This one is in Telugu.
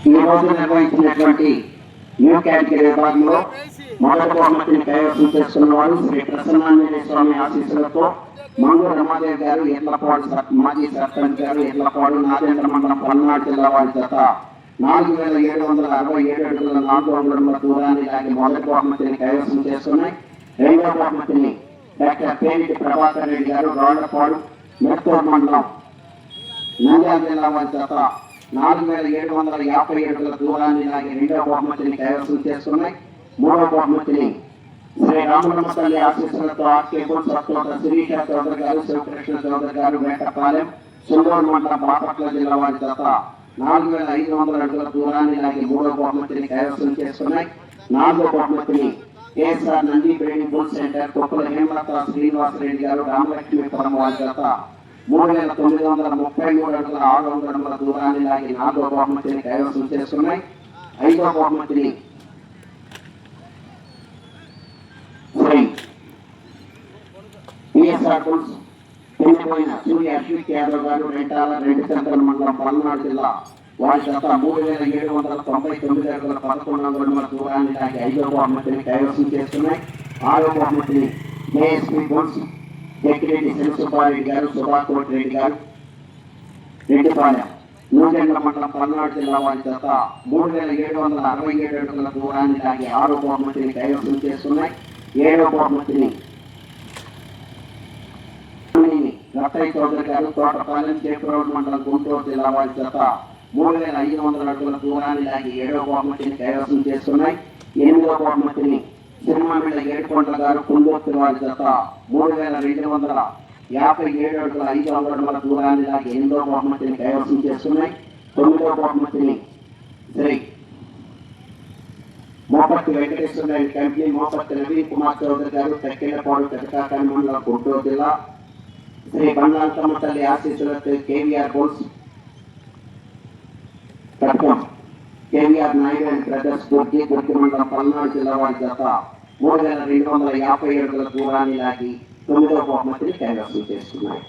ఈ రోజు నిర్వహించినటువంటి న్యూ కేటగిరీ విభాగంలో మొదటి బహుమతిని కైవసం చేసుకున్న వారు శ్రీ ప్రసన్నాంజనేయ స్వామి ఆశీస్సులతో మంగూరు రమాదేవి గారు, ఎర్లపాడు మాజీ సర్పంచ్ గారు, ఎర్లపాడు నాదేంద్ర మండలం పల్నాడు జిల్లా వారి జత 4767 అడుగుల 4 అంగుళముల దూరాన్ని లాగి మొదటి బహుమతిని కైవసం చేస్తున్నాయి. రెండవ బహుమతిని డాక్టర్ పేరిటి ప్రభాకర్ రెడ్డి గారు, రోళ్లపాడు మెత్తూరు మండలం నంద్యాల జిల్లా వారి జత 4750 అడుగుల దూరాన్ని లాగి రెండవ బహుమతిని కైవసం చేస్తున్నాయి. మూడవ బహుమతిని శ్రీ రామలమ్మ తల్లి ఆశీస్సులతో ఆర్కే బోన్ సత్తోట శిరీష చౌదరి గారు, శివకృష్ణ చౌదరి గారు, వేటపాలెం సుందూరు మండలం బాపట్ల జిల్లా వారి జత 4500 అడుగుల దూరాన్ని లాగి మూడవ బహుమతిని కైవసం చేస్తున్నాయి. నాలుగో బహుమతిని KSR Nandi brain bull centre Koppula Hemalatha Srinivasa Reddy గారు, రామలక్ష్మీపురం వారి జత 3933 అడుగుల 6 అంగుళముల దూరాన్ని లాగి నాలుగో బహుమతిని కైవసం చేస్తున్నాయి. ఐదో బహుమతిని పోయిన సూర్య అశ్విక్ యాదవ్ గారు, రెంటాల రెండు సెంటర్ మండలం పల్నాడు జిల్లా వారి జత 3799 అడుగుల 11 అంగుళముల దూరాన్ని లాగి ఐదో బహుమతిని కైవసం చేస్తున్నాయి. ఆరో బహుమతిని ఏఎస్పీ గోల్స్ జగ్గిరెడ్డి శివసుబ్బారెడ్డి గారు, సుభాకోటి రెడ్డి గారు, రెడ్డిపాలెం నూజెండ్ల మండలం పల్నాడు జిల్లా వారి జత 3767 అడుగుల దూరాన్ని లాగి ఆరో బహుమతిని కైవసం చేస్తున్నాయి. ఏడో బహుమతిని రత్తయ్య చౌదరి గారు, తోటపాలెం చేపురోడ్ మండలం గుంటూరు జిల్లా వారి జత 3500 అడుగుల దూరాన్ని లాగి ఏడో బహుమతిని కైవసం చేస్తున్నాయి. ఎనిమిదో బహుమతిని సినిమామిళ్ళ ఏడుకొండల గారు, కుందూర్తి వారి జత 3257 అడుగుల 5 అంగుళముల దూరాన్ని లాగి ఎనిమిదో బహుమతిని కైవసం చేస్తున్నాయి. తొమ్మిదో బహుమతిని శ్రీ మోపర్తి వెంకటేశ్వర రెడ్డి కంపెనీ మోపర్తి నవీన్ కుమార్ చౌదరి గారు, తెక్కెళ్లపాడు పెదకాకాని మండలం గుంటూరు జిల్లా శ్రీ బంగాళమ్మ తల్లి ఆశీస్సులతో కేవీఆర్ బోల్స్ కట్టం కేవీఆర్ నాయుడు అండ్ బ్రదర్స్ గుర్తి మండలం పల్నాడు జిల్లా వారి జత 3250 అడుగుల దూరాన్ని లాగి 9వ బహుమతిని కైవసం చేస్తున్నాయి.